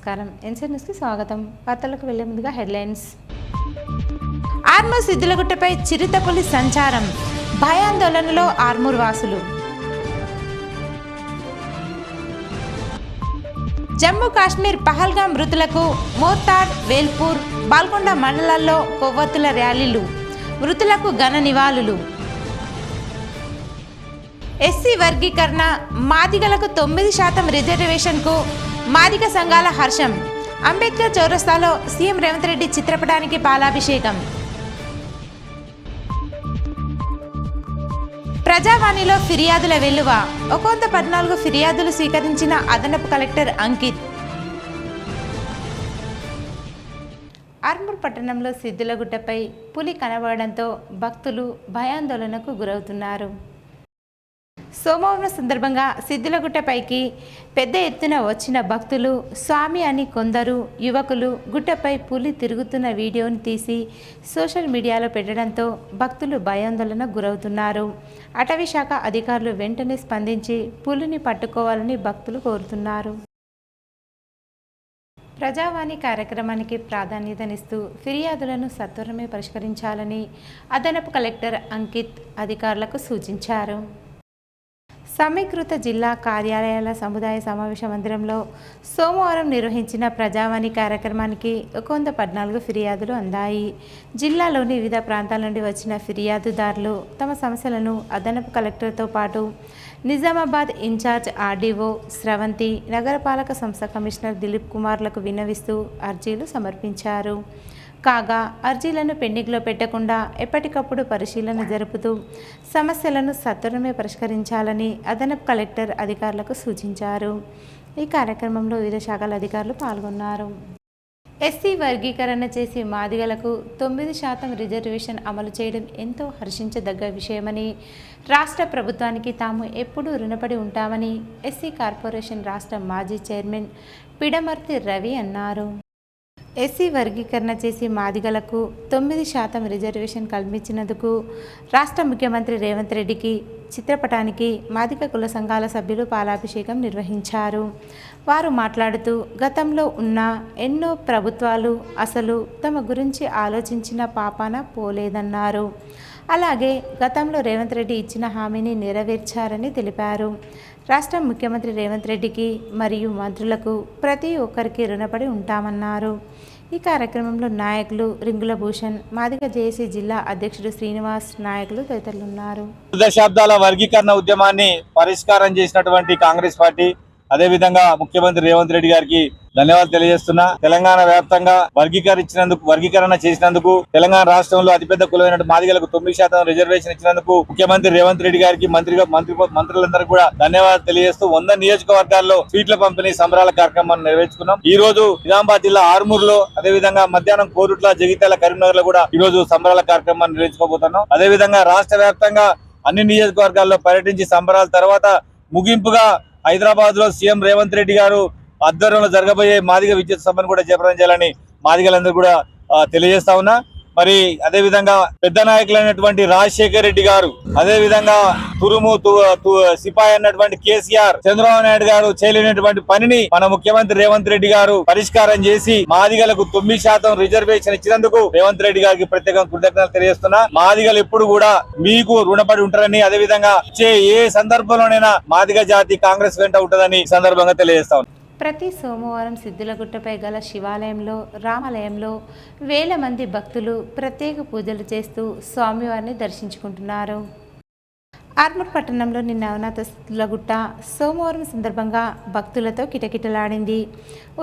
నమస్కారం. ఎన్సీ న్యూస్కి స్వాగతం. వార్తలకు వెళ్లే ముందుగా హెడ్లైన్స్. ఆర్మూర్ సిద్దిలగుట్టపై చిరుతపులి సంచారం, భయాందోళనలో ఆర్మూర్ వాసులు. జమ్మూ కాశ్మీర్ పహల్గాం మృతులకు మోర్తాడ్, వేల్పూర్, బాల్కొండ మండలాల్లో కొవ్వొత్తుల ర్యాలీలు, మృతులకు ఘన నివాళులు. ఎస్సీ వర్గీకరణ, మాదిగలకు 9% రిజర్వేషన్కు మాదిగ సంఘాల హర్షం. అంబేద్కర్ చౌరస్తాలో సీఎం రేవంత్ రెడ్డి చిత్రపటానికి పాలాభిషేకం. ప్రజావాణిలో ఫిర్యాదుల వెల్లువ, 114 ఫిర్యాదులు స్వీకరించిన అదనపు కలెక్టర్ అంకిత్. ఆర్మూర్ పట్టణంలో సిద్దిలగుట్టపై పులి కనబడడంతో భక్తులు భయాందోళనకు గురవుతున్నారు. సోమవారం సందర్భంగా సిద్దిలగుట్టపైకి పెద్ద ఎత్తున వచ్చిన భక్తులు స్వామి అని కొందరు యువకులు గుట్టపై పులి తిరుగుతున్న వీడియోని తీసి సోషల్ మీడియాలో పెట్టడంతో భక్తులు భయాందోళనకు గురవుతున్నారు. అటవీ శాఖ అధికారులు వెంటనే స్పందించి పులిని పట్టుకోవాలని భక్తులు కోరుతున్నారు. ప్రజావాణి కార్యక్రమానికి ప్రాధాన్యతనిస్తూ ఫిర్యాదులను సత్వరమే పరిష్కరించాలని అదనపు కలెక్టర్ అంకిత్ అధికారులకు సూచించారు. సమీకృత జిల్లా కార్యాలయాల సముదాయ సమావేశ మందిరంలో సోమవారం నిర్వహించిన ప్రజావాణి కార్యక్రమానికి 114 ఫిర్యాదులు అందాయి. జిల్లాలోని వివిధ ప్రాంతాల నుండి వచ్చిన ఫిర్యాదుదారులు తమ సమస్యలను అదనపు కలెక్టర్తో పాటు నిజామాబాద్ ఇన్ఛార్జ్ ఆర్డీఓ స్రవంతి, నగరపాలక సంస్థ కమిషనర్ దిలీప్ కుమార్లకు విన్నవిస్తూ అర్జీలు సమర్పించారు. కాగా అర్జీలను పెండింగ్లో పెట్టకుండా ఎప్పటికప్పుడు పరిశీలన జరుపుతూ సమస్యలను సత్వరమే పరిష్కరించాలని అదనపు కలెక్టర్ అధికారులకు సూచించారు. ఈ కార్యక్రమంలో వివిధ శాఖల అధికారులు పాల్గొన్నారు. ఎస్సీ వర్గీకరణ చేసి మాదిగలకు 9% రిజర్వేషన్ అమలు చేయడం ఎంతో హర్షించదగ్గ విషయమని, రాష్ట్ర ప్రభుత్వానికి తాము ఎప్పుడూ రుణపడి ఉంటామని ఎస్సీ కార్పొరేషన్ రాష్ట్ర మాజీ చైర్మన్ పిడమర్తి రవి అన్నారు. ఎస్సీ వర్గీకరణ చేసి మాదిగలకు 9% రిజర్వేషన్ కల్పించినందుకు రాష్ట్ర ముఖ్యమంత్రి రేవంత్ రెడ్డికి చిత్రపటానికి మాదిగ కుల సంఘాల సభ్యులు పాలాభిషేకం నిర్వహించారు. వారు మాట్లాడుతూ గతంలో ఉన్న ఎన్నో ప్రభుత్వాలు అసలు తమ గురించి ఆలోచించిన పాపాన పోలేదన్నారు. అలాగే గతంలో రేవంత్ రెడ్డి ఇచ్చిన హామీని నెరవేర్చారని తెలిపారు. రాష్ట్ర ముఖ్యమంత్రి రేవంత్ రెడ్డికి మరియు మంత్రులకు ప్రతి ఒక్కరికి రుణపడి ఉంటామన్నారు. ఈ కార్యక్రమంలో నాయకులు రింగుల భూషణ్, మాదిగ జేఏసీ జిల్లా అధ్యక్షుడు శ్రీనివాస్, నాయకులు తదితరులున్నారు. దశాబ్దాల వర్గీకరణ ఉద్యమాన్ని పరిష్కారం చేసినటువంటి కాంగ్రెస్ పార్టీ, అదేవిధంగా ముఖ్యమంత్రి రేవంత్ రెడ్డి గారికి ధన్యవాదాలు తెలియజేస్తున్నా. తెలంగాణ వ్యాప్తంగా వర్గీకరణ చేసినందుకు, తెలంగాణ రాష్ట్రంలో అతిపెద్ద కులమైన మాదిగలకు 9% రిజర్వేషన్ ఇచ్చినందుకు ముఖ్యమంత్రి రేవంత్ రెడ్డి గారికి మంత్రులందరూ కూడా ధన్యవాదాలు తెలియజేస్తూ 100 నియోజకవర్గాల్లో సీట్ల పంపిణీ సంబరాల కార్యక్రమాన్ని నెరవేర్చుకున్నాం. ఈ రోజు నిజామాబాద్ జిల్లా ఆర్మూర్ లో, అదేవిధంగా మధ్యాహ్నం కోరుట్ల, జగిత్యాల, కరీంనగర్ లో కూడా ఈ రోజు సంబరాల కార్యక్రమాన్ని నిర్వహించుకోబోతున్నాం. అదేవిధంగా రాష్ట్ర వ్యాప్తంగా అన్ని నియోజకవర్గాల్లో పర్యటించి సంబరాల తర్వాత ముగింపుగా హైదరాబాద్ లో సీఎం రేవంత్ రెడ్డి గారు ఆధ్వర్యంలో జరగబోయే మాదిగ విద్యుత్ సభను కూడా జయప్రదం చేయాలని మాదిగలందరూ కూడా తెలియజేస్తా ఉన్నా. మరి అదే విధంగా పెద్ద నాయకులైనటువంటి రాజశేఖర్ రెడ్డి గారు, అదే విధంగా తురుము సిపాయి అన్నటువంటి కేసీఆర్, చంద్రబాబు నాయుడు గారు చేయలేనటువంటి పనిని మన ముఖ్యమంత్రి రేవంత్ రెడ్డి గారు పరిష్కారం చేసి మాదిగలకు 9% రిజర్వేషన్ ఇచ్చినందుకు రేవంత్ రెడ్డి గారికి ప్రత్యేకంగా కృతజ్ఞతలు తెలియజేస్తున్నా. మాదిగలు ఎప్పుడు కూడా మీకు రుణపడి ఉంటారని, అదే విధంగా ఏ సందర్భంలోనైనా మాదిగ జాతి కాంగ్రెస్ వెంట ఉంటుందని సందర్భంగా తెలియజేస్తా ఉన్నా. ప్రతి సోమవారం సిద్దిలగుట్టపై గల శివాలయంలో, రామాలయంలో వేల మంది భక్తులు ప్రత్యేక పూజలు చేస్తూ స్వామివారిని దర్శించుకుంటున్నారు. ఆర్మూర్ పట్టణంలోని నవనాథ సిద్దిలగుట్ట సోమవారం సందర్భంగా భక్తులతో కిటకిటలాడింది.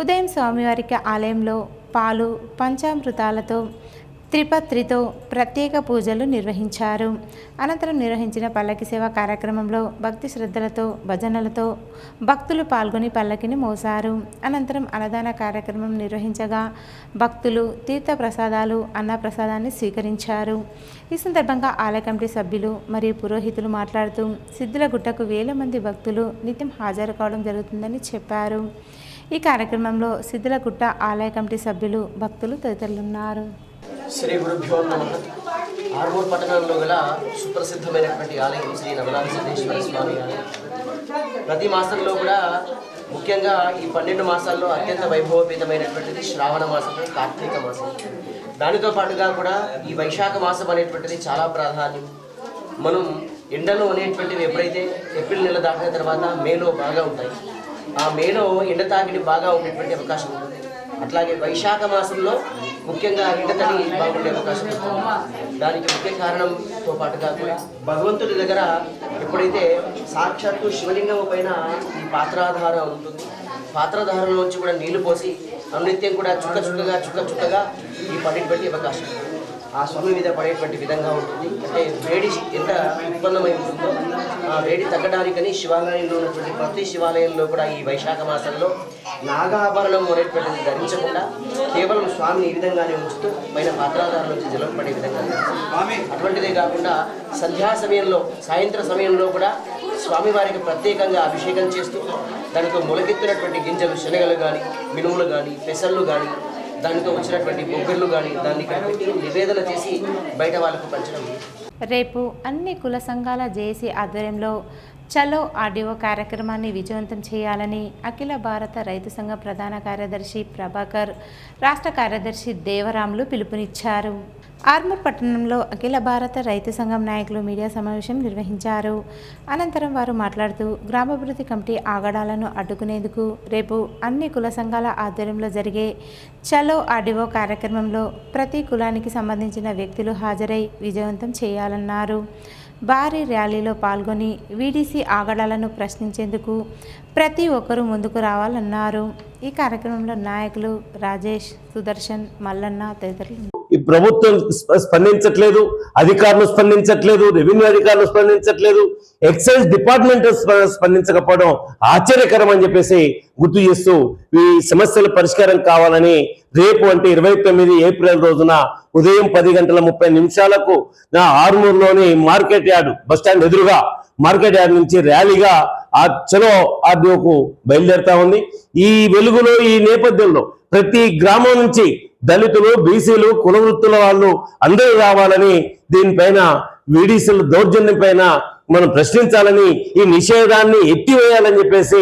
ఉదయం స్వామివారికి ఆలయంలో పాలు, పంచామృతాలతో, త్రిపత్రితో ప్రత్యేక పూజలు నిర్వహించారు. అనంతరం నిర్వహించిన పల్లకి సేవ కార్యక్రమంలో భక్తి శ్రద్ధలతో, భజనలతో భక్తులు పాల్గొని పల్లకిని మోసారు. అనంతరం అన్నదాన కార్యక్రమం నిర్వహించగా భక్తులు తీర్థ ప్రసాదాలు, అన్న ప్రసాదాన్ని స్వీకరించారు. ఈ సందర్భంగా ఆలయ కమిటీ సభ్యులు మరియు పురోహితులు మాట్లాడుతూ సిద్దిలగుట్టకు వేల మంది భక్తులు నిత్యం హాజరు కావడం జరుగుతుందని చెప్పారు. ఈ కార్యక్రమంలో సిద్దిలగుట్ట ఆలయ కమిటీ సభ్యులు, భక్తులు తదితరులున్నారు. శ్రీ గురుభ్యో నమః. ఆర్మూర్ పట్టణంలో గల సుప్రసిద్ధమైనటువంటి ఆలయం శ్రీ నవనాథ సిద్ధేశ్వర స్వామి ఆలయం. ప్రతి మాసంలో కూడా ముఖ్యంగా ఈ 12 మాసాల్లో అత్యంత వైభవపేతమైనటువంటిది శ్రావణ మాసం, కార్తీక మాసం. దానితో పాటుగా కూడా ఈ వైశాఖ మాసం అనేటువంటిది చాలా ప్రాధాన్యం. మనం ఎండలు అనేటువంటివి ఎప్పుడైతే ఏప్రిల్ నెల దాటిన తర్వాత మేలో బాగా ఉంటాయి. ఆ మేలో ఎండ తాకిడి బాగా ఉండేటువంటి అవకాశం ఉంటుంది. అట్లాగే వైశాఖ మాసంలో ముఖ్యంగా ఎండతడి బాగుండే అవకాశం ఉంటుంది. దానికి ముఖ్య కారణంతో పాటుగా కూడా భగవంతుడి దగ్గర ఎప్పుడైతే సాక్షాత్తు శివలింగం పైన ఈ పాత్రాధార ఉంటుంది, పాత్రధారల నుంచి కూడా నీళ్లు పోసి అనునిత్యం కూడా చుక్క చుక్కగా ఈ పడేటువంటి అవకాశం ఆ స్వామి మీద పడేటువంటి విధంగా ఉంటుంది. అంటే వేడి ఎంత ఉత్పన్నమై ఉంటుందో ఆ వేడి తగ్గడానికని శివాలయంలో ఉన్నటువంటి ప్రతి శివాలయంలో కూడా ఈ వైశాఖ మాసంలో నాగాభరణం అనేటువంటిది ధరించకుండా కేవలం స్వామిని ఈ విధంగానే ఉంచుతూ పైన పాత్రాధార నుంచి జలం పడే విధంగా అటువంటిదే కాకుండా సంధ్యా సమయంలో, సాయంత్ర సమయంలో కూడా స్వామివారికి ప్రత్యేకంగా అభిషేకం చేస్తూ దానితో మొలకెత్తినటువంటి గింజలు, శనగలు కానీ, మినుములు కానీ, పెసళ్ళు కానీ, దానితో వచ్చినటువంటి బొగ్గర్లు కానీ దాన్ని ఇక్కడ పెట్టి నివేదన చేసి బయట వాళ్ళకు పంచడం. రేపు అన్ని కుల సంఘాల జేఏసీ ఆధ్వర్యంలో చలో ఆడియో కార్యక్రమాన్ని విజయవంతం చేయాలని అఖిల భారత రైతు సంఘం ప్రధాన కార్యదర్శి ప్రభాకర్, రాష్ట్ర కార్యదర్శి దేవరాములు పిలుపునిచ్చారు. ఆర్మూర్ పట్టణంలో అఖిల భారత రైతు సంఘం నాయకులు మీడియా సమావేశం నిర్వహించారు. అనంతరం వారు మాట్లాడుతూ గ్రామాభివృద్ధి కమిటీ ఆగడాలను అడ్డుకునేందుకు రేపు అన్ని కుల సంఘాల ఆధ్వర్యంలో జరిగే చలో ఆడియో కార్యక్రమంలో ప్రతి కులానికి సంబంధించిన వ్యక్తులు హాజరై విజయవంతం చేయాలన్నారు. భారీ ర్యాలీలో పాల్గొని వీడీసీ ఆగడాలను ప్రశ్నించేందుకు ప్రతి ఒక్కరూ ముందుకు రావాలన్నారు. ఈ కార్యక్రమంలో నాయకులు రాజేష్, సుదర్శన్, మల్లన్న తదితరులు. ఈ ప్రభుత్వం స్పందించట్లేదు, అధికారులు స్పందించట్లేదు, రెవెన్యూ అధికారులు స్పందించట్లేదు, ఎక్సైజ్ డిపార్ట్మెంట్ స్పందించకపోవడం ఆశ్చర్యకరం అని చెప్పేసి గుర్తు చేస్తూ ఈ సమస్యల పరిష్కారం కావాలని రేపు అంటే 29 ఏప్రిల్ రోజున ఉదయం 10:30 నా ఆర్మూర్లోని మార్కెట్ యార్డ్ బస్టాండ్ ఎదురుగా మార్కెట్ యార్డ్ నుంచి ర్యాలీగా ఆ చలో ఆర్డీఓకు బయలుదేరుతా ఉంది. ఈ వెలుగులో, ఈ నేపథ్యంలో ప్రతి గ్రామం నుంచి దళితులు, బీసీలు, కుల వృత్తుల వాళ్ళు అందరూ రావాలని, దీనిపైన వీడీసీల దౌర్జన్యం పైన మనం ప్రశ్నించాలని, ఈ నిషేధాన్ని ఎత్తివేయాలని చెప్పేసి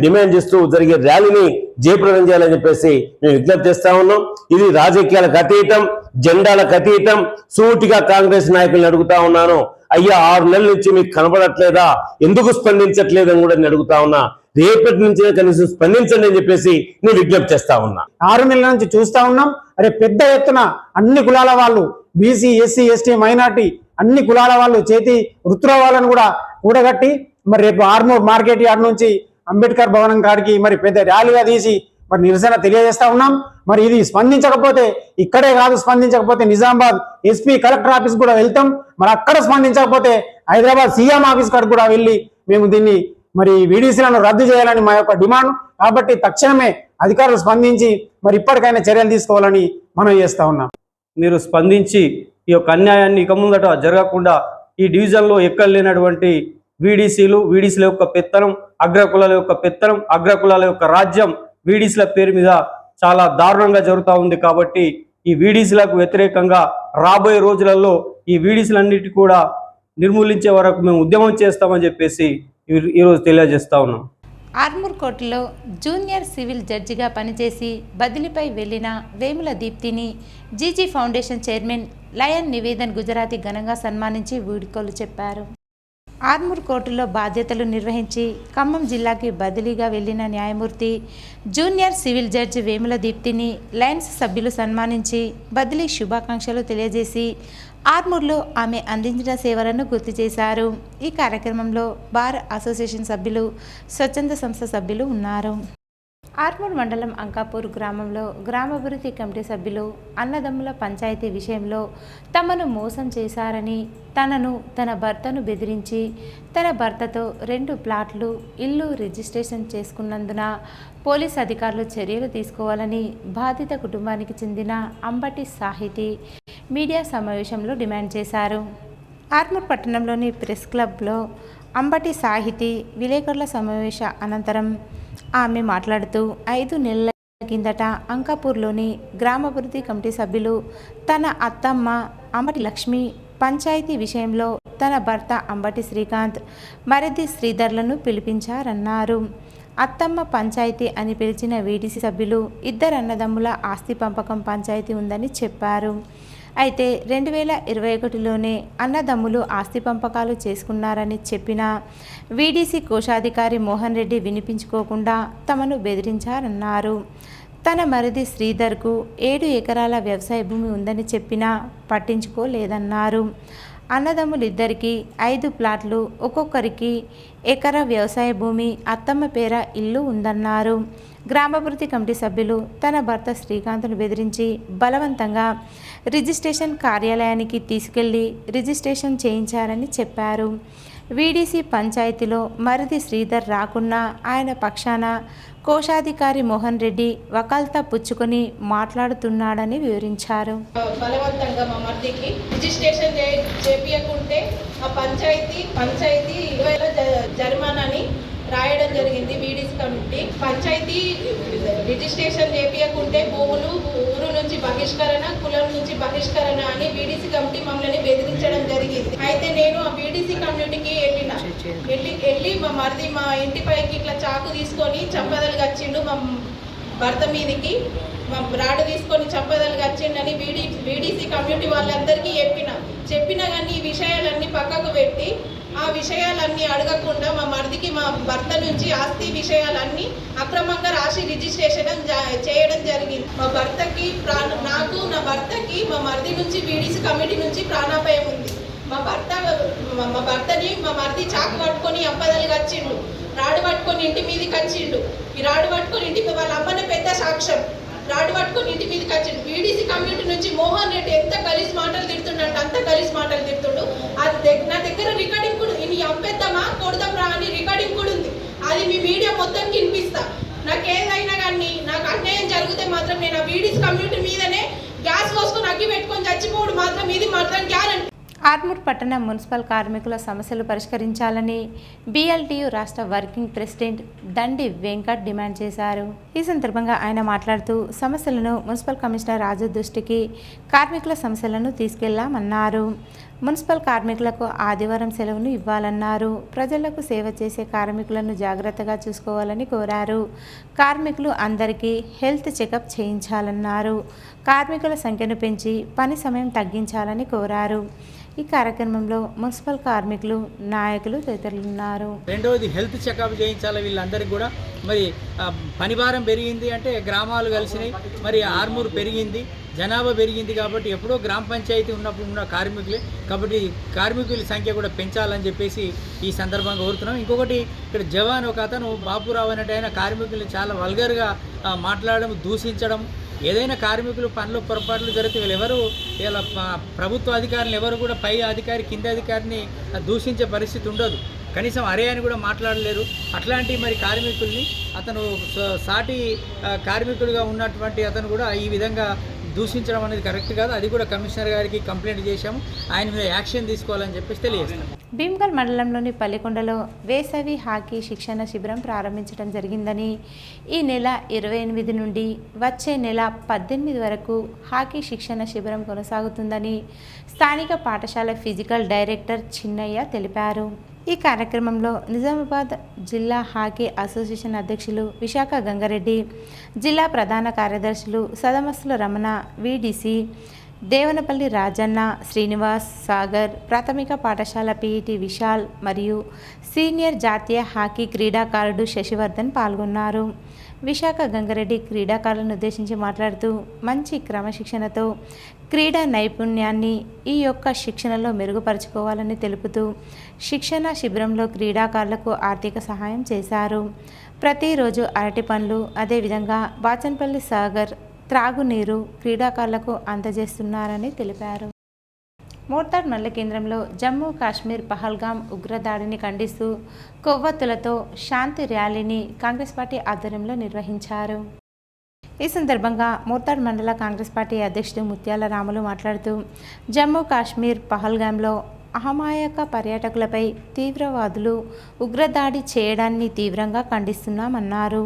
డిమాండ్ చేస్తూ జరిగే ర్యాలీని జయప్రదం చేయాలని చెప్పేసి మేము విజ్ఞప్తి చేస్తా ఉన్నాం. ఇది రాజకీయాలకు అతీతం, జెండాలకు అతీతం. సూటిగా కాంగ్రెస్ నాయకుల్ని అడుగుతా ఉన్నాను, అయ్యా 6 నెలల నుంచి మీకు కనబడట్లేదా, ఎందుకు స్పందించట్లేదని కూడా నేను అడుగుతా ఉన్నా. రేపటి నుంచి కనీసం స్పందించండి అని చెప్పేసి నేను విజ్ఞప్తి చేస్తా ఉన్నా. 6 నెలల నుంచి చూస్తా ఉన్నాం. అరే పెద్ద ఎత్తున అన్ని కులాల వాళ్ళు, బీసీ, ఎస్సీ, ఎస్టీ, మైనార్టీ అన్ని కులాల వాళ్ళు చేతి వృత్తుల వాళ్ళని కూడా కూడగట్టి మరి రేపు ఆర్మూర్ మార్కెట్ యార్డ్ నుంచి అంబేద్కర్ భవనం కాడికి మరి పెద్ద ర్యాలీగా తీసి మరి నిరసన తెలియజేస్తా ఉన్నాం. మరి ఇది స్పందించకపోతే, ఇక్కడే కాదు స్పందించకపోతే నిజామాబాద్ ఎస్పీ, కలెక్టర్ ఆఫీస్ కూడా వెళ్తాం. మరి అక్కడ స్పందించకపోతే హైదరాబాద్ సీఎం ఆఫీస్ కాడికి కూడా వెళ్ళి మేము దీన్ని మరి వీడీసీలను రద్దు చేయాలని మా యొక్క డిమాండ్. కాబట్టి తక్షణమే అధికారులు స్పందించి మరి ఇప్పటికైనా చర్యలు తీసుకోవాలని మనం చేస్తా ఉన్నాం. మీరు స్పందించి ఈ యొక్క అన్యాయాన్ని ఇక ముందట జరగకుండా ఈ డివిజన్లో ఎక్కడ లేనటువంటి వీడీసీల యొక్క పెత్తనం, అగ్రకులాల యొక్క పెత్తనం, అగ్రకులాల యొక్క రాజ్యం వీడీసీల పేరు మీద చాలా దారుణంగా జరుగుతూ ఉంది. కాబట్టి ఈ వీడీసీలకు వ్యతిరేకంగా రాబోయే రోజులలో ఈ వీడీసీలన్నిటి కూడా నిర్మూలించే వరకు మేము ఉద్యమం చేస్తామని చెప్పేసి ఈరోజు తెలియజేస్తా ఉన్నాం. ఆర్మూర్ కోర్టులో జూనియర్ సివిల్ జడ్జిగా పనిచేసి బదిలీపై వెళ్లిన వేముల దీప్తిని GG foundation chairman lion Nivedan Gujarati ఘనంగా సన్మానించి వీడ్కోలు చెప్పారు. ఆర్మూర్ కోర్టులో బాధ్యతలు నిర్వహించి ఖమ్మం జిల్లాకి బదిలీగా వెళ్లిన న్యాయమూర్తి జూనియర్ సివిల్ జడ్జి వేముల దీప్తిని లయన్స్ సభ్యులు సన్మానించి బదిలీ శుభాకాంక్షలు తెలియజేసి ఆర్మూర్లో ఆమె అందించిన సేవలను గుర్తు చేశారు. ఈ కార్యక్రమంలో బార్ అసోసియేషన్ సభ్యులు, స్వచ్ఛంద సంస్థ సభ్యులు ఉన్నారు. ఆర్మూర్ మండలం అంకాపూర్ గ్రామంలో గ్రామాభివృద్ధి కమిటీ సభ్యులు అన్నదమ్ముల పంచాయతీ విషయంలో తమను మోసం చేశారని, తన భర్తను బెదిరించి తన భర్తతో 2 ప్లాట్లు ఇల్లు రిజిస్ట్రేషన్ చేసుకున్నందున పోలీస్ అధికారులు చర్యలు తీసుకోవాలని బాధిత కుటుంబానికి చెందిన అంబటి సాహితి మీడియా సమావేశంలో డిమాండ్ చేశారు. ఆర్మూర్ పట్టణంలోని ప్రెస్ క్లబ్లో అంబటి సాహితి విలేకరుల సమావేశ అనంతరం ఆమె మాట్లాడుతూ 5 నెలల కిందట అంకాపూర్లోని గ్రామాభివృద్ధి కమిటీ సభ్యులు తన అత్తమ్మ అంబటి లక్ష్మి పంచాయతీ విషయంలో తన భర్త అంబటి శ్రీకాంత్, మరిది శ్రీధర్లను పిలిపించారన్నారు. అత్తమ్మ పంచాయతీ అని పిలిచిన వీడీసీ సభ్యులు ఇద్దరు అన్నదమ్ముల ఆస్తి పంపకం పంచాయతీ ఉందని చెప్పారు. అయితే 2021లోనే అన్నదమ్ములు ఆస్తి పంపకాలు చేసుకున్నారని చెప్పిన వీడీసీ కోశాధికారి మోహన్ రెడ్డి వినిపించుకోకుండా తమను బెదిరించారన్నారు. తన మరిది శ్రీధర్కు 7 ఎకరాల వ్యవసాయ భూమి ఉందని చెప్పినా పట్టించుకోలేదన్నారు. అన్నదమ్ములిద్దరికీ 5 ప్లాట్లు, ఒక్కొక్కరికి ఎకరా వ్యవసాయ భూమి, అత్తమ్మ పేర ఇల్లు ఉందన్నారు. గ్రామాభివృద్ధి కమిటీ సభ్యులు తన భర్త శ్రీకాంత్ను బెదిరించి బలవంతంగా రిజిస్ట్రేషన్ కార్యాలయానికి తీసుకెళ్లి రిజిస్ట్రేషన్ చేయించారని చెప్పారు. వీడీసీ పంచాయతీలో మరిది శ్రీధర్ రాకున్నా ఆయన పక్షాన కోశాధికారి మోహన్ రెడ్డి వకాల్తా పుచ్చుకొని మాట్లాడుతున్నాడని వివరించారు. బలవంతంగా మా మర్దికి రిజిస్ట్రేషన్ చేపియకుంటే ఆ పంచాయతీ 20,000 జరిమానాని రాయడం జరిగింది. వీడీసీ కమిటీ పంచాయతీ రిజిస్ట్రేషన్ చేపియకుంటే భూములు ఊరు నుంచి బహిష్కరణ, కులం నుంచి బహిష్కరణ అని వీడీసీ కమిటీ మమ్మల్ని బెదిరించడం జరిగింది. అయితే నేను ఆ వీడీసీ కమ్యూనిటీకి వెళ్ళి మా మరిది మా ఇంటిపైకి ఇట్లా చాకు తీసుకొని చంపదలుగా వచ్చిండు. మా భర్త మీదికి మా రాడు తీసుకొని చంపదలుగా వచ్చిండని వీడీసీ కమ్యూనిటీ వాళ్ళందరికీ చెప్పినా కానీ ఈ విషయాలన్నీ పక్కకు పెట్టి ఆ విషయాలన్నీ అడగకుండా మా మరిదికి మా భర్త నుంచి ఆస్తి విషయాలన్నీ అక్రమంగా రాసి రిజిస్ట్రేషన్ చేయడం జరిగింది. మా భర్తకి నాకు నా భర్తకి మా మరిది నుంచి వీడీసీ కమిటీ నుంచి ప్రాణాపాయం ఉంది. మా భర్తని మా మరిది చాకు పట్టుకొని అప్పదలుగా వచ్చిండు. రాడు పట్టుకొని ఇంటి మీదకి వచ్చిండు. ఈ రాడు పట్టుకొని ఇంటి వాళ్ళ అమ్మనే పెద్ద సాక్ష్యం. రాడు పట్టుకొని ఇంటి మీదకి వచ్చిండు. వీడీసీ కమ్యూనిటీ నుంచి మోహన్ రెడ్డి ఎంత గలీజ్ మాటలు తిడుతుండంటే అంత గలీజ్ మాటలు తిడుతుండు. అది నా దగ్గర రికార్డింగ్ కూడా ఇని అంపేద్దామా కొడదాం రా అని రికార్డింగ్ కూడా ఉంది. అది మీ మీడియా మొత్తానికి వినిపిస్తా. నాకు ఏదైనా కానీ నాకు అన్యాయం జరిగితే మాత్రం నేను ఆ వీడీసీ కమ్యూనిటీ మీదనే గ్యాస్ పోసుకొని అగ్గి పెట్టుకొని చచ్చిపోవడం మాత్రం ఇది మాత్రం గ్యారంటీ. ఆర్మూర్ పట్టణ మున్సిపల్ కార్మికుల సమస్యలు పరిష్కరించాలని బీఎల్టీయూ రాష్ట్ర వర్కింగ్ ప్రెసిడెంట్ దండి వెంకట్ డిమాండ్ చేశారు. ఈ సందర్భంగా ఆయన మాట్లాడుతూ సమస్యలను మున్సిపల్ కమిషనర్ రాజు దృష్టికి కార్మికుల సమస్యలను తీసుకెళ్లామన్నారు. మున్సిపల్ కార్మికులకు ఆదివారం సెలవును ఇవ్వాలన్నారు. ప్రజలకు సేవ చేసే కార్మికులను జాగ్రత్తగా చూసుకోవాలని కోరారు. కార్మికులు అందరికీ హెల్త్ చెకప్ చేయించాలన్నారు. కార్మికుల సంఖ్యను పెంచి పని సమయం తగ్గించాలని కోరారు. ఈ కార్యక్రమంలో మున్సిపల్ కార్మికులు, నాయకులు తదితరులు ఉన్నారు. రెండవది హెల్త్ చెకప్ చేయించాలి. వీళ్ళందరికీ కూడా మరి పని భారం పెరిగింది అంటే గ్రామాలు కలిసినాయి, మరి ఆర్మూర్ పెరిగింది, జనాభా పెరిగింది. కాబట్టి ఎప్పుడో గ్రామ పంచాయతీ ఉన్నప్పుడు ఉన్న కార్మికులే కాబట్టి కార్మికుల సంఖ్య కూడా పెంచాలని చెప్పేసి ఈ సందర్భంగా కోరుతున్నాం. ఇంకొకటి ఇక్కడ జవాన్ ఒక అతను బాపురావు అనేటి ఆయన కార్మికులు చాలా వల్గర్గా మాట్లాడడం, దూషించడం. ఏదైనా కార్మికులు పనులు పొరపాట్లు జరిగితే వీళ్ళెవరు ఇలా ప్రభుత్వ అధికారులు ఎవరు కూడా పై అధికారి కింద అధికారిని దూషించే పరిస్థితి ఉండదు. కనీసం అరే అని కూడా మాట్లాడలేరు. అట్లాంటి మరి కార్మికుల్ని అతను సాటి కార్మికుడిగా ఉన్నటువంటి అతను కూడా ఈ విధంగా దూషించడం అనేది కరెక్ట్ కాదు. అది కూడా కమిషనర్ గారికి కంప్లైంట్ చేశాము. ఆయన మీద యాక్షన్ తీసుకోవాలని చెప్పేసి తెలియజేస్తాం. భీమ్గల్ మండలంలోని పల్లికొండలో వేసవి హాకీ శిక్షణ శిబిరం ప్రారంభించడం జరిగిందని, ఈ నెల 28 నుండి వచ్చే నెల 18 వరకు హాకీ శిక్షణ శిబిరం కొనసాగుతుందని స్థానిక పాఠశాల ఫిజికల్ డైరెక్టర్ చిన్నయ్య తెలిపారు. ఈ కార్యక్రమంలో నిజామాబాద్ జిల్లా హాకీ అసోసియేషన్ అధ్యక్షులు విశాఖ గంగారెడ్డి, జిల్లా ప్రధాన కార్యదర్శులు సదమస్తుల రమణ, వీడీసీ దేవనపల్లి రాజన్న, శ్రీనివాస్, సాగర్, ప్రాథమిక పాఠశాల పీఈటీ విశాల్ మరియు సీనియర్ జాతీయ హాకీ క్రీడాకారుడు శశివర్ధన్ పాల్గొన్నారు. విశాఖ గంగారెడ్డి క్రీడాకారులను ఉద్దేశించి మాట్లాడుతూ మంచి క్రమశిక్షణతో క్రీడా నైపుణ్యాన్ని ఈ యొక్క శిక్షణలో మెరుగుపరుచుకోవాలని తెలుపుతూ శిక్షణ శిబిరంలో క్రీడాకారులకు ఆర్థిక సహాయం చేశారు. ప్రతిరోజు అరటి పండ్లు, అదేవిధంగా బాచన్పల్లి సాగర్ త్రాగునీరు క్రీడాకారులకు అందజేస్తున్నారని తెలిపారు. మోర్తాడ్ మండల కేంద్రంలో జమ్మూ కాశ్మీర్ పహల్గాం ఉగ్రదాడిని ఖండిస్తూ కొవ్వొత్తులతో శాంతి ర్యాలీని కాంగ్రెస్ పార్టీ ఆధ్వర్యంలో నిర్వహించారు. ఈ సందర్భంగా మోర్తాడ్ మండల కాంగ్రెస్ పార్టీ అధ్యక్షుడు ముత్యాల రాములు మాట్లాడుతూ జమ్మూ కాశ్మీర్ పహల్గాంలో అమాయక పర్యాటకులపై తీవ్రవాదులు ఉగ్రదాడి చేయడాన్ని తీవ్రంగా ఖండిస్తున్నామన్నారు.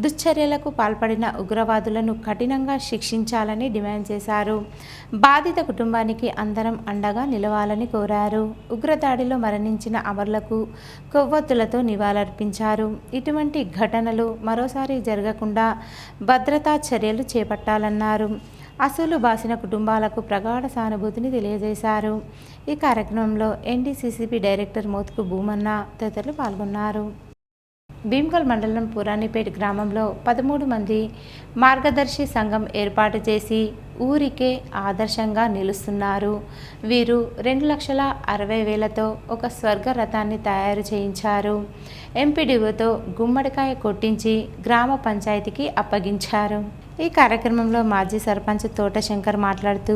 దుశ్చర్యలకు పాల్పడిన ఉగ్రవాదులను కఠినంగా శిక్షించాలని డిమాండ్ చేశారు. బాధిత కుటుంబానికి అందరం అండగా నిలవాలని కోరారు. ఉగ్రదాడిలో మరణించిన అమరులకు కొవ్వొత్తులతో నివాళులర్పించారు. ఇటువంటి ఘటనలు మరోసారి జరగకుండా భద్రతా చర్యలు చేపట్టాలన్నారు. అసలు బాసిన కుటుంబాలకు ప్రగాఢ సానుభూతిని తెలియజేశారు. ఈ కార్యక్రమంలో ఎన్డీసీసీబీ డైరెక్టర్ మోత్కు భూమన్న తదితరులు పాల్గొన్నారు. భీమ్గల్ మండలం పురాణిపేట్ గ్రామంలో 13 మంది మార్గదర్శి సంఘం ఏర్పాటు చేసి ఊరికే ఆదర్శంగా నిలుస్తున్నారు. వీరు 2,60,000తో ఒక స్వర్గ రథాన్ని తయారు చేయించారు. ఎంపీడీఓతో గుమ్మడికాయ కొట్టించి గ్రామ పంచాయతీకి అప్పగించారు. ఈ కార్యక్రమంలో మాజీ సర్పంచ్ తోట శంకర్ మాట్లాడుతూ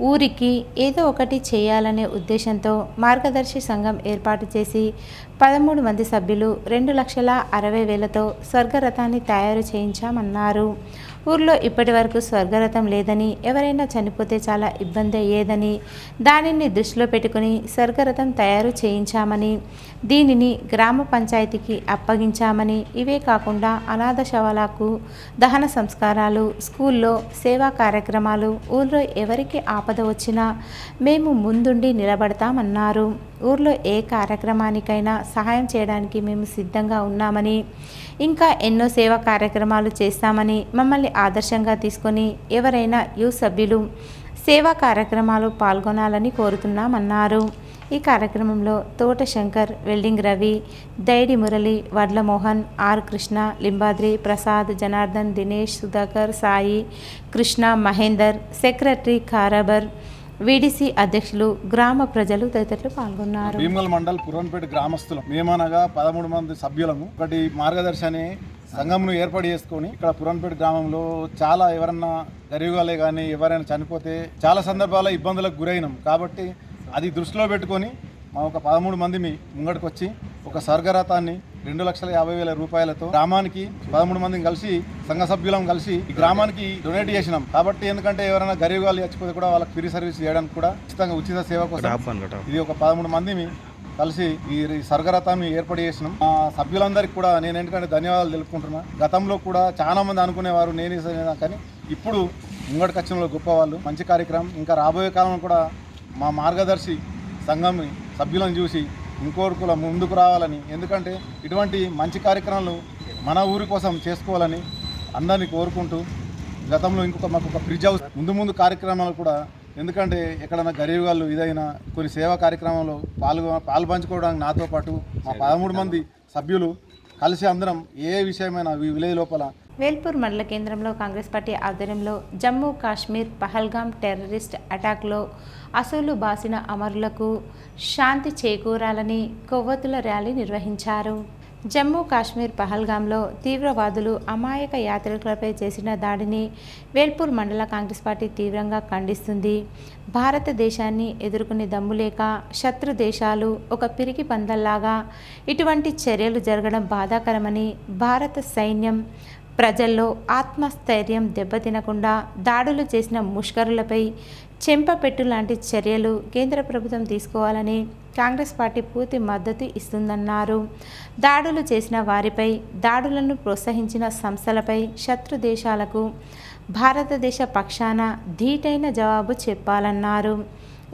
ఊరికి ఏదో ఒకటి చేయాలనే ఉద్దేశంతో మార్గదర్శి సంఘం ఏర్పాటు చేసి 13 మంది సభ్యులు 2,60,000తో స్వర్గరథాన్ని తయారు చేయించామన్నారు. ఊర్లో ఇప్పటి వరకు స్వర్గరథం లేదని, ఎవరైనా చనిపోతే చాలా ఇబ్బంది అయ్యేదని దానిని దృష్టిలో పెట్టుకుని స్వర్గరథం తయారు చేయించామని, దీనిని గ్రామ పంచాయతీకి అప్పగించామని, ఇవే కాకుండా అనాథ శవాలకు దహన సంస్కారాలు, స్కూల్లో సేవా కార్యక్రమాలు, ఊళ్ళో ఎవరికి ఆపద వచ్చినా మేము ముందుండి నిలబడతామన్నారు. ఊర్లో ఏ కార్యక్రమానికైనా సహాయం చేయడానికి మేము సిద్ధంగా ఉన్నామని, ఇంకా ఎన్నో సేవా కార్యక్రమాలు చేస్తామని మమ్మల్ని ఆదర్శంగా తీసుకొని ఎవరైనా యూత్ సభ్యులు సేవా కార్యక్రమాలు పాల్గొనాలని కోరుతున్నామన్నారు. ఈ కార్యక్రమంలో Thota Shankar, welding Ravi, Daidi Murali, Vadla Mohan, R Krishna, Limbadri, Prasad, Janardhan, Dinesh, Sudhakar, Sai, Krishna, Mahender, secretary Kharabar, VDC అధ్యక్షులు, గ్రామ ప్రజలు తదితరులు పాల్గొన్నారు. భీమ్గల్ మండల్ పురాణపేట గ్రామస్తులం మేమనగా 13 మంది సభ్యులము ఒకటి మార్గదర్శి అనే సంఘంను ఏర్పాటు చేసుకొని ఇక్కడ పురాణపేట గ్రామంలో చాలా ఎవరన్నా గరీబులే కానీ ఎవరైనా చనిపోతే చాలా సందర్భాల్లో ఇబ్బందులకు గురైనాం. కాబట్టి అది దృష్టిలో పెట్టుకొని మా ఒక 13 మంది ముంగడికి వచ్చి ఒక స్వర్గరథాన్ని 2,50,000 రూపాయలతో గ్రామానికి 13 మందిని కలిసి సంఘ సభ్యులం కలిసి ఈ గ్రామానికి డొనేట్ చేసినాం. కాబట్టి ఎందుకంటే ఎవరైనా గరీబ్ వాళ్ళు చచ్చిపోతే కూడా వాళ్ళకి ఫ్రీ సర్వీస్ చేయడానికి కూడా ఉచిత సేవ కోసం ఇది ఒక 13 మంది కలిసి ఈ స్వర్గరథాన్ని ఏర్పాటు చేసినాం. ఆ సభ్యులందరికీ కూడా నేను ఎందుకంటే ధన్యవాదాలు తెలుపుకుంటున్నా. గతంలో కూడా చాలా మంది అనుకునేవారు నేను కానీ ఇప్పుడు ముంగడికి వచ్చిన గొప్ప వాళ్ళు మంచి కార్యక్రమం. ఇంకా రాబోయే కాలంలో కూడా మా మార్గదర్శి సంఘం సభ్యులను చూసి ఇంకోరుకుల ముందుకు రావాలని, ఎందుకంటే ఇటువంటి మంచి కార్యక్రమాలు మన ఊరి కోసం చేసుకోవాలని అందరినీ కోరుకుంటూ గతంలో మాకు ఒక ఫ్రిడ్జ్ హౌస్ ముందు కార్యక్రమాలు కూడా, ఎందుకంటే ఎక్కడన్నా గరీబ్ వాళ్ళు ఇదైనా కొన్ని సేవా కార్యక్రమంలో పాల్పంచుకోవడానికి నాతో పాటు మా 13 మంది సభ్యులు కలిసి అందరం ఏ విషయమైనా విలేజ్ లోపల వేల్పూర్ మండల కేంద్రంలో కాంగ్రెస్ పార్టీ ఆధ్వర్యంలో జమ్మూ కాశ్మీర్ పహల్గాం టెర్రరిస్ట్ అటాక్లో అసలు బాసిన అమరులకు శాంతి చేకూరాలని కొవ్వొత్తుల ర్యాలీ నిర్వహించారు. జమ్మూ కాశ్మీర్ పహల్గాంలో తీవ్రవాదులు అమాయక యాత్రికులపై చేసిన దాడిని వేల్పూర్ మండల కాంగ్రెస్ పార్టీ తీవ్రంగా ఖండిస్తుంది. భారతదేశాన్ని ఎదుర్కొనే దమ్ము లేక శత్రు దేశాలు ఒక పిరికి పందల్లాగా ఇటువంటి చర్యలు జరగడం బాధాకరమని, భారత సైన్యం ప్రజల్లో ఆత్మస్థైర్యం దెబ్బతినకుండా దాడులు చేసిన ముష్కరులపై చెంపపెట్టు లాంటి చర్యలు కేంద్ర ప్రభుత్వం తీసుకోవాలని కాంగ్రెస్ పార్టీ పూర్తి మద్దతు ఇస్తుందన్నారు. దాడులు చేసిన వారిపై, దాడులను ప్రోత్సహించిన సంస్థలపై శత్రు దేశాలకు భారతదేశ పక్షాన ధీటైన జవాబు చెప్పాలన్నారు.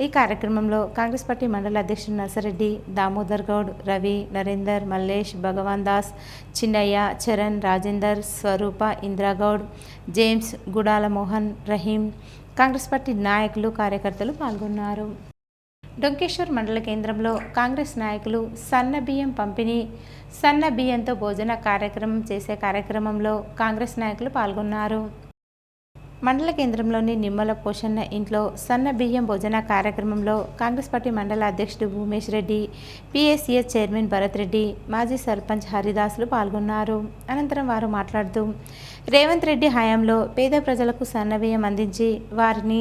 ఈ కార్యక్రమంలో కాంగ్రెస్ పార్టీ మండల అధ్యక్షుడు నర్సరెడ్డి, దామోదర్ గౌడ్, రవి, నరేందర్, మల్లేష్, భగవాన్ దాస్, చిన్నయ్య, చరణ్, రాజేందర్, స్వరూప, ఇంద్రాగౌడ్, జేమ్స్, గుడాల మోహన్, రహీం, కాంగ్రెస్ పార్టీ నాయకులు, కార్యకర్తలు పాల్గొన్నారు. డొంకేశ్వర్ మండల కేంద్రంలో కాంగ్రెస్ నాయకులు సన్న బియ్యం పంపిణీ, సన్న బియ్యంతో భోజన కార్యక్రమం చేసే కార్యక్రమంలో కాంగ్రెస్ నాయకులు పాల్గొన్నారు. మండల కేంద్రంలోని నిమ్మల పోషన్న ఇంట్లో సన్న బియ్యం భోజన కార్యక్రమంలో కాంగ్రెస్ పార్టీ మండల అధ్యక్షుడు భూమేష్ రెడ్డి, పిఎస్సిఎస్ చైర్మన్ భరత్ రెడ్డి, మాజీ సర్పంచ్ హరిదాసులు పాల్గొన్నారు. అనంతరం వారు మాట్లాడుతూ రేవంత్ రెడ్డి హయాంలో పేద ప్రజలకు సన్న బియ్యం అందించి వారిని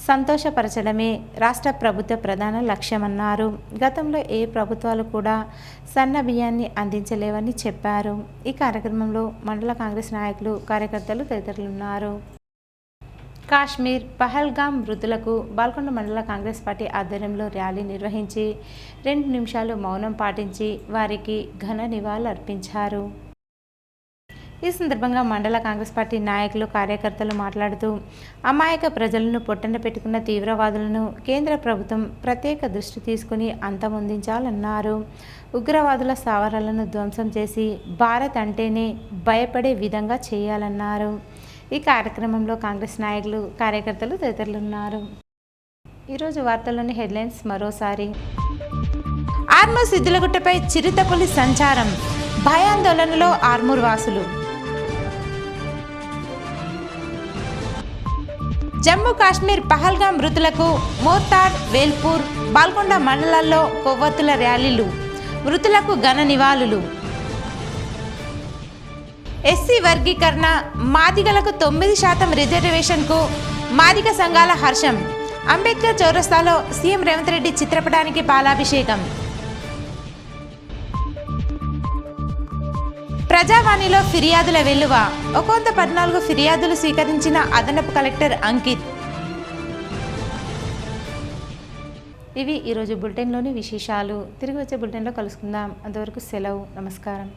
సంతోషపరచడమే రాష్ట్ర ప్రభుత్వ ప్రధాన లక్ష్యమన్నారు. గతంలో ఏ ప్రభుత్వాలు కూడా సన్న బియ్యాన్ని అందించలేవని చెప్పారు. ఈ కార్యక్రమంలో మండల కాంగ్రెస్ నాయకులు, కార్యకర్తలు తదితరులున్నారు. కాశ్మీర్ పహల్గామ్ మృతులకు బాల్కొండ మండల కాంగ్రెస్ పార్టీ ఆధ్వర్యంలో ర్యాలీ నిర్వహించి 2 నిమిషాలు మౌనం పాటించి వారికి ఘన నివాళులు అర్పించారు. ఈ సందర్భంగా మండల కాంగ్రెస్ పార్టీ నాయకులు కార్యకర్తలు మాట్లాడుతూ అమాయక ప్రజలను పొట్టన పెట్టుకున్న తీవ్రవాదులను కేంద్ర ప్రభుత్వం ప్రత్యేక దృష్టి తీసుకుని అంతమొందించాలన్నారు. ఉగ్రవాదుల స్థావరాలను ధ్వంసం చేసి భారత్ అంటేనే భయపడే విధంగా చేయాలన్నారు. ఈ కార్యక్రమంలో కాంగ్రెస్ నాయకులు కార్యకర్తలు తదితరులు ఉన్నారు. ఈరోజు వార్తల్లోని హెడ్లైన్స్ మరోసారి. ఆర్మూర్ సిద్దులగుట్టపై చిరుతపులి సంచారం, భయాందోళనలో ఆర్మూర్ వాసులు. జమ్మూ కాశ్మీర్ పహల్గామ్ మృతులకు మోర్తాడ్, వేల్పూర్, బాల్కొండ మండలాల్లో కొవ్వొత్తుల ర్యాలీలు, మృతులకు ఘన నివాళులు. ఎస్సీ వర్గీకరణ, మాదిగలకు 9% రిజర్వేషన్కు మాదిగ సంఘాల హర్షం. అంబేద్కర్ చౌరస్తాలో సీఎం రేవంత్ రెడ్డి చిత్రపటానికి పాలాభిషేకం. ప్రజావాణిలో ఫిర్యాదుల వెల్లువ, 114 ఫిర్యాదులు స్వీకరించిన అదనపు కలెక్టర్ అంకిత్. ఇవి ఈరోజు బులెటిన్లోని విశేషాలు. తిరిగి వచ్చే బులెటిన్లో కలుసుకుందాం. అంతవరకు సెలవు. నమస్కారం.